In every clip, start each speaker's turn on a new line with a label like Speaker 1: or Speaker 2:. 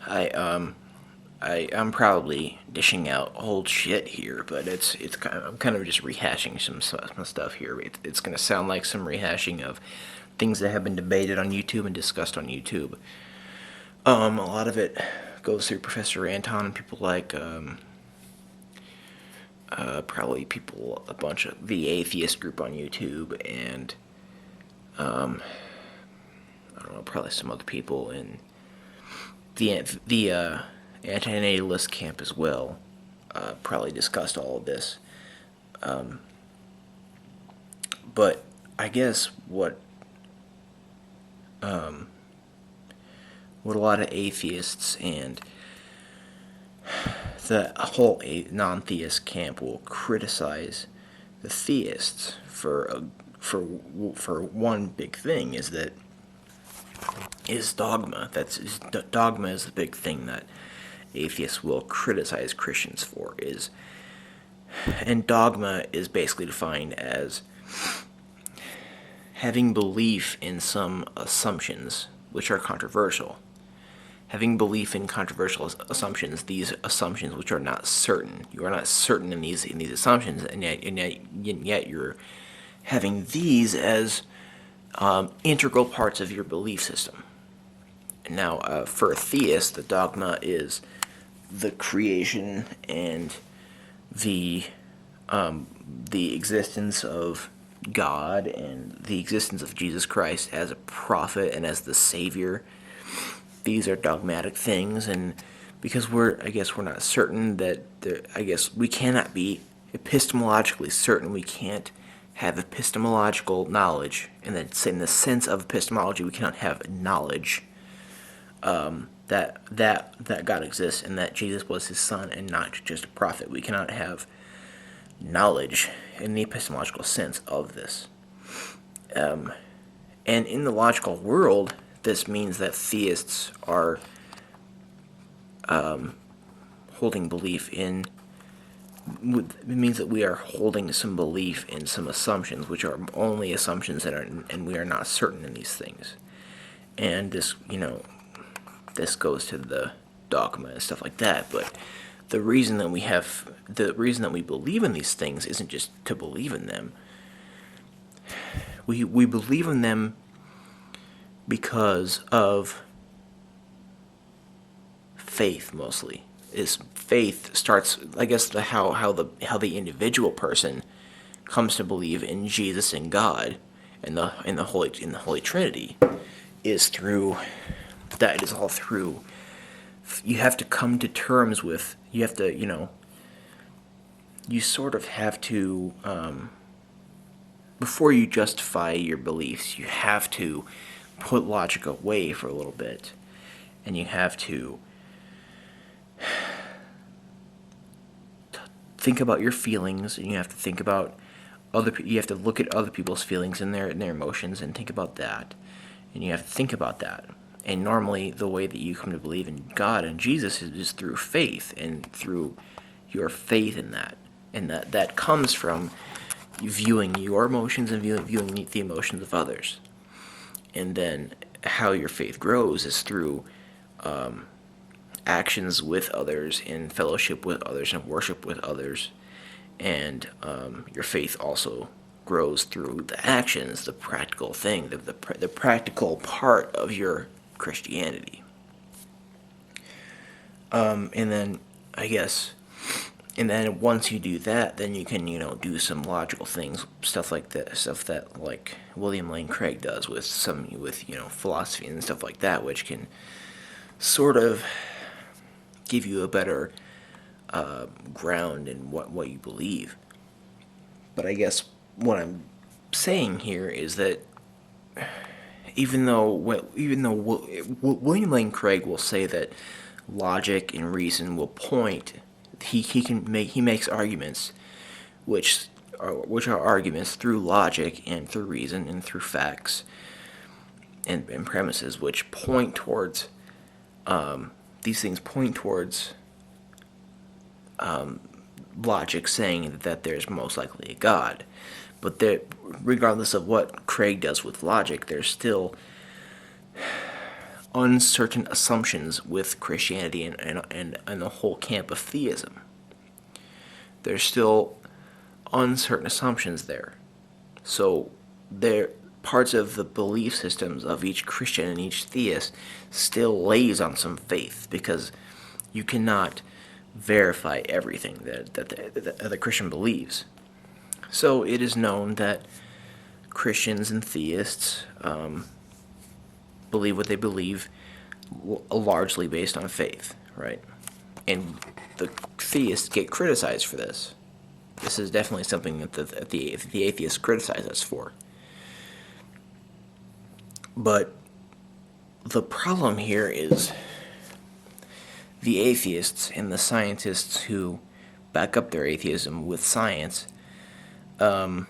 Speaker 1: I'm probably dishing out old shit here, but I'm kind of just rehashing some stuff here. It's gonna sound like some rehashing of things that have been debated on YouTube and discussed on YouTube. A lot of it goes through Professor Anton and people like probably people a bunch of the atheist group on YouTube and I don't know, probably some other people in the anti-natalist camp as well. Probably discussed all of this. But I guess what a lot of atheists and the whole non-theist camp will criticize the theists for one big thing is dogma. Dogma is the big thing that atheists will criticize Christians for. And dogma is basically defined as having belief in some assumptions which are controversial. Having belief in controversial assumptions, these assumptions which are not certain. You are not certain in these assumptions, and yet you're having these as integral parts of your belief system. Now, for a theist, the dogma is the creation and the existence of God and the existence of Jesus Christ as a prophet and as the Savior. These are dogmatic things, and because we're not certain that we cannot be epistemologically certain. We can't have epistemological knowledge, and then in the sense of epistemology, we cannot have knowledge that God exists and that Jesus was His Son and not just a prophet. We cannot have knowledge in the epistemological sense of this. And in the logical world, this means that theists are holding belief in. It means that we are holding some belief in some assumptions, which are only assumptions and we are not certain in these things. And this goes to the dogma and stuff like that. But the reason that we believe in these things isn't just to believe in them. We believe in them because of faith, mostly. Faith starts, I guess, how the individual person comes to believe in Jesus and God and the Holy Trinity is through that. It is all through. You have to come to terms with. You have to, you sort of have to. Before you justify your beliefs, you have to put logic away for a little bit, and you have to think about your feelings, and you have to think about you have to look at other people's feelings and their emotions and think about that, and you have to think about that. And normally the way that you come to believe in God and Jesus is through faith and through your faith in that, and that comes from viewing your emotions and viewing the emotions of others. And then how your faith grows is through actions with others, in fellowship with others, and worship with others. And your faith also grows through the actions, the practical thing, the practical part of your Christianity. And then once you do that, then you can do some logical things, stuff that like William Lane Craig does with philosophy and stuff like that, which can sort of give you a better ground in what you believe. But I guess what I'm saying here is that even though William Lane Craig will say that logic and reason will point, he makes arguments which are arguments through logic and through reason and through facts and premises which point towards these things point towards logic saying that there's most likely a God. But regardless of what Craig does with logic, there's still uncertain assumptions with Christianity and the whole camp of theism. There's still uncertain assumptions there. So there parts of the belief systems of each Christian and each theist still lays on some faith, because you cannot verify everything that the Christian believes. So it is known that Christians and theists believe what they believe, largely based on faith, right? And the theists get criticized for this. This is definitely something that the atheists criticize us for. But the problem here is the atheists and the scientists who back up their atheism with science, that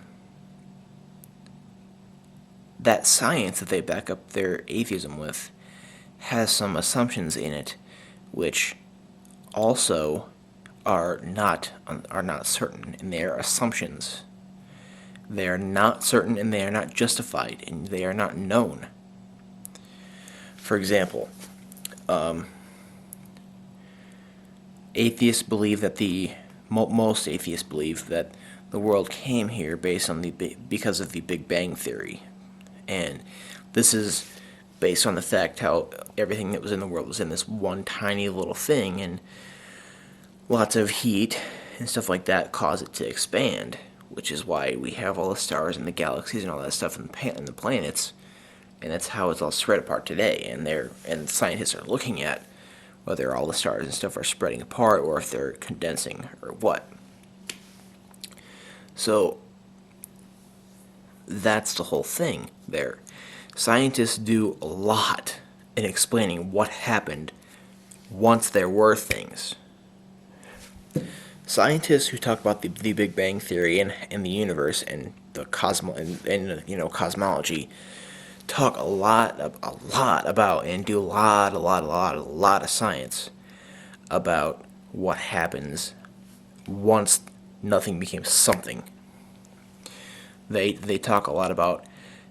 Speaker 1: science that they back up their atheism with has some assumptions in it which also are not certain, and they are assumptions. They are not certain, and they are not justified, and they are not known. For example, atheists believe that most atheists believe that the world came here because of the Big Bang Theory, and this is based on the fact how everything that was in the world was in this one tiny little thing, and lots of heat and stuff like that cause it to expand, which is why we have all the stars and the galaxies and all that stuff and the planets, and that's how it's all spread apart today. And scientists are looking at whether all the stars and stuff are spreading apart or if they're condensing or what. So that's the whole thing there. Scientists do a lot in explaining what happened once there were things. Scientists who talk about the Big Bang Theory and the universe and the cosmology talk a lot about and do a lot of science about what happens once nothing became something. They talk a lot about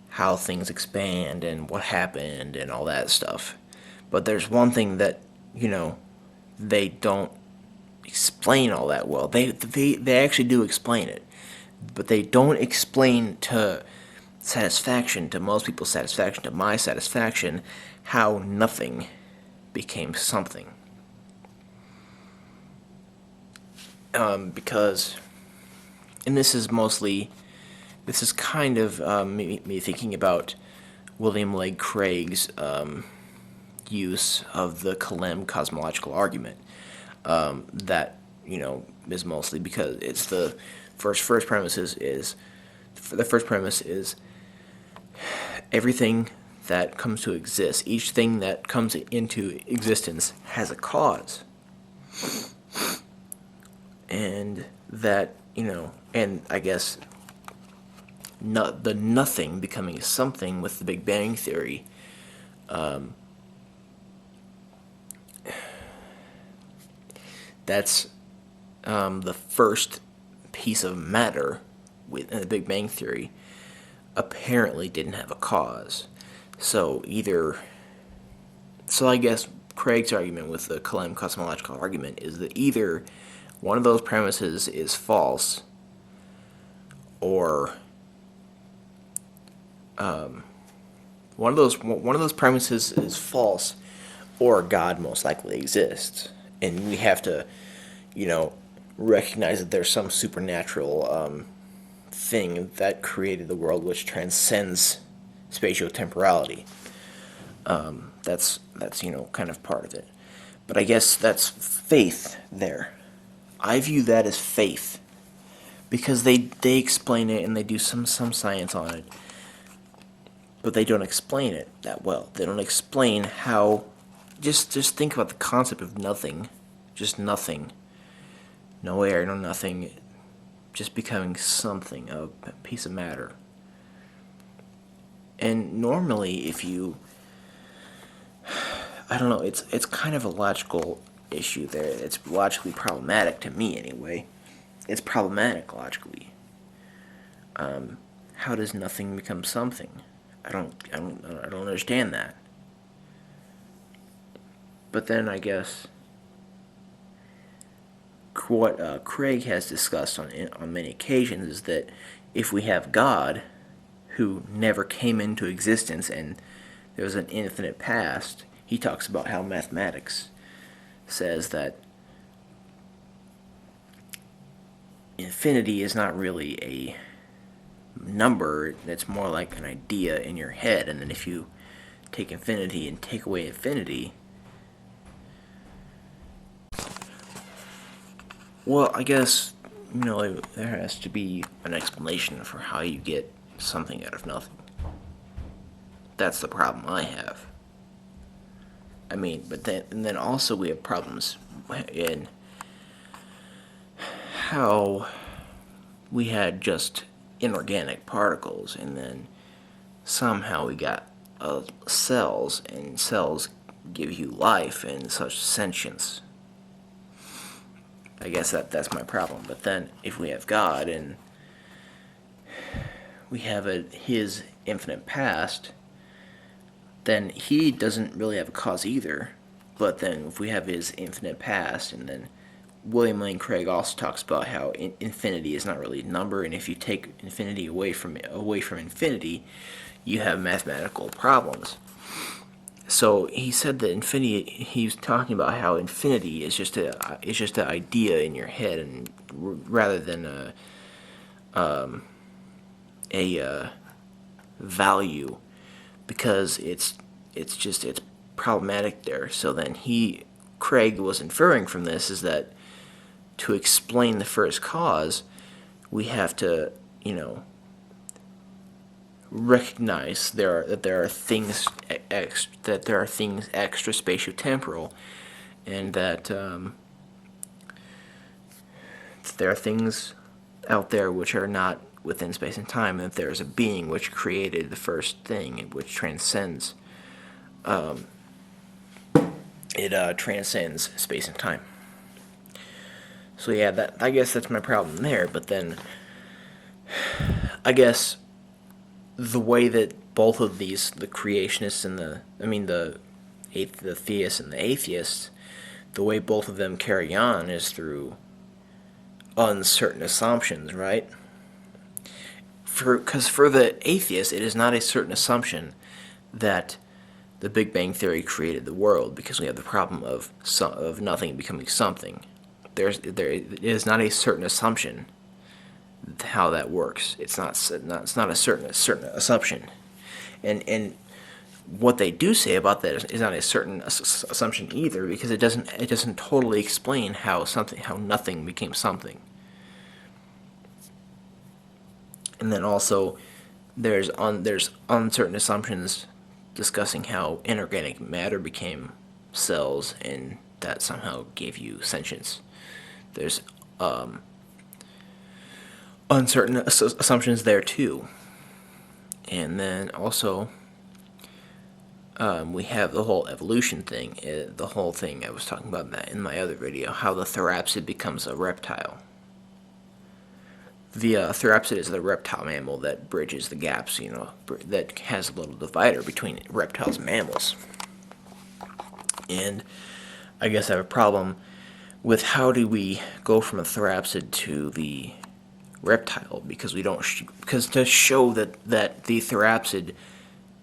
Speaker 1: how things expand and what happened and all that stuff. But there's one thing that, they don't explain all that well. They actually do explain it, but they don't explain to satisfaction, to most people's satisfaction, to my satisfaction, how nothing became something. Because, and this is kind of me thinking about William Lane Craig's use of the Kalem cosmological argument. That is mostly because it's the first premise is everything that comes to exist, each thing that comes into existence has a cause, and that and I guess the nothing becoming something with the Big Bang Theory. That's the first piece of matter within the Big Bang Theory apparently didn't have a cause. So I guess Craig's argument with the Kalem cosmological argument is that either one of those premises is false, or one of those premises is false, or God most likely exists. And we have to, recognize that there's some supernatural thing that created the world which transcends spatio-temporality. That's kind of part of it. But I guess that's faith there. I view that as faith, because they explain it and they do some science on it, but they don't explain it that well. They don't explain how. Just think about the concept of nothing, just nothing, no air, no nothing, just becoming something, a piece of matter. And normally, if you, I don't know, it's kind of a logical issue there. It's logically problematic to me, anyway. It's problematic logically. How does nothing become something? I don't understand that. But then I guess what Craig has discussed on many occasions is that if we have God, who never came into existence and there was an infinite past, he talks about how mathematics says that infinity is not really a number, it's more like an idea in your head, and then if you take infinity and take away infinity, well, I guess, there has to be an explanation for how you get something out of nothing. That's the problem I have. I mean, but then also we have problems in how we had just inorganic particles, and then somehow we got cells, and cells give you life and such sentience. I guess that's my problem. But then if we have God and we have his infinite past, then he doesn't really have a cause either. But then if we have his infinite past, and then William Lane Craig also talks about how infinity is not really a number, and if you take infinity away from infinity, you have mathematical problems. So he said that infinity. He was talking about how infinity is just an idea in your head, and rather than a value, because it's problematic there. So then Craig was inferring from this is that to explain the first cause, we have to, recognize that there are things extra spatiotemporal, and that there are things out there which are not within space and time, and that there is a being which created the first thing, which transcends. It transcends space and time. So yeah, I guess that's my problem there. But then, I guess the way that both of these, the creationists and the theists and the atheists, the way both of them carry on is through uncertain assumptions, right? Because for the atheist, it is not a certain assumption that the Big Bang Theory created the world, because we have the problem of nothing becoming something. It is not a certain assumption how that works. It's not a certain assumption, and what they do say about that is not a certain assumption either, because it doesn't totally explain how nothing became something. And then also there's uncertain assumptions discussing how inorganic matter became cells, and that somehow gave you sentience. There's uncertain assumptions there too. And then also we have the whole evolution thing, the whole thing I was talking about that in my other video, how the therapsid becomes a reptile. The therapsid is the reptile mammal that bridges the gaps, that has a little divider between reptiles and mammals. And I guess I have a problem with how do we go from a therapsid to the reptile, because because to show that the therapsid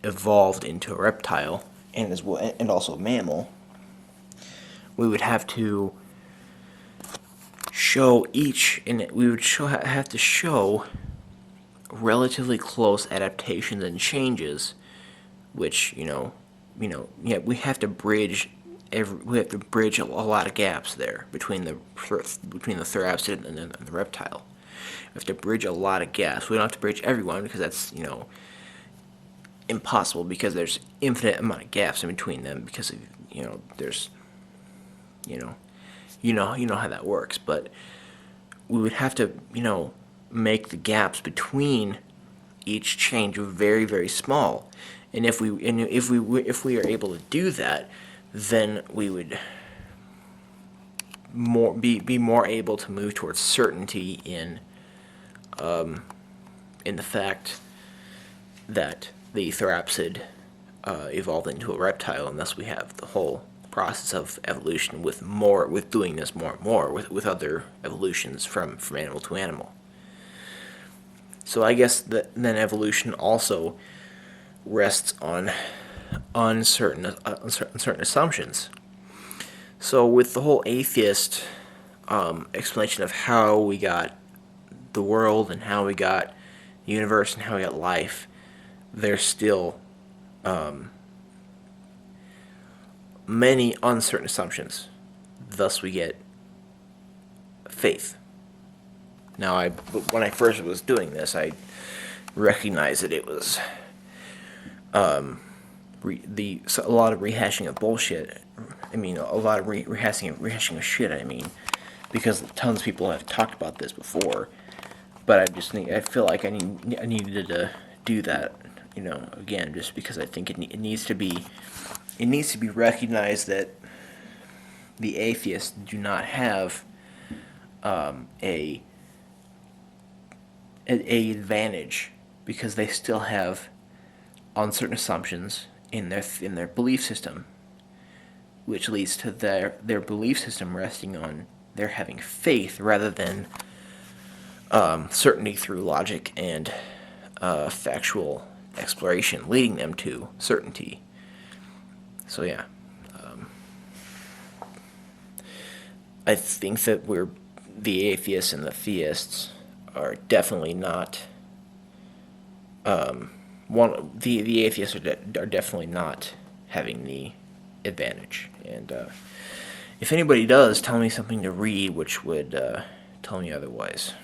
Speaker 1: evolved into a reptile and also a mammal, we would have to show have to show relatively close adaptations and changes, which we have to bridge a lot of gaps there between the therapsid and the reptile. We have to bridge a lot of gaps. We don't have to bridge everyone, because that's impossible, because there's infinite amount of gaps in between them, because of there's you know how that works. But we would have to make the gaps between each change very, very small, and if we are able to do that, then we would be more able to move towards certainty in the fact that the therapsid evolved into a reptile, and thus we have the whole process of evolution with doing this more and more with other evolutions from animal to animal. So I guess that then evolution also rests on certain assumptions. So with the whole atheist explanation of how we got the world and how we got the universe and how we got life, there's still many uncertain assumptions. Thus, we get faith. Now, when I first was doing this, I recognized that it was a lot of rehashing of bullshit. I mean, a lot of rehashing of shit. I mean, because tons of people have talked about this before, but I feel like I needed to do that, again, just because I think it needs to be recognized that the atheists do not have a advantage, because they still have uncertain assumptions in their belief system, which leads to their belief system resting on their having faith rather than certainty through logic and factual exploration, leading them to certainty. So yeah, I think that the atheists and the theists are definitely not the atheists are definitely not having the advantage. And if anybody does, tell me something to read which would tell me otherwise.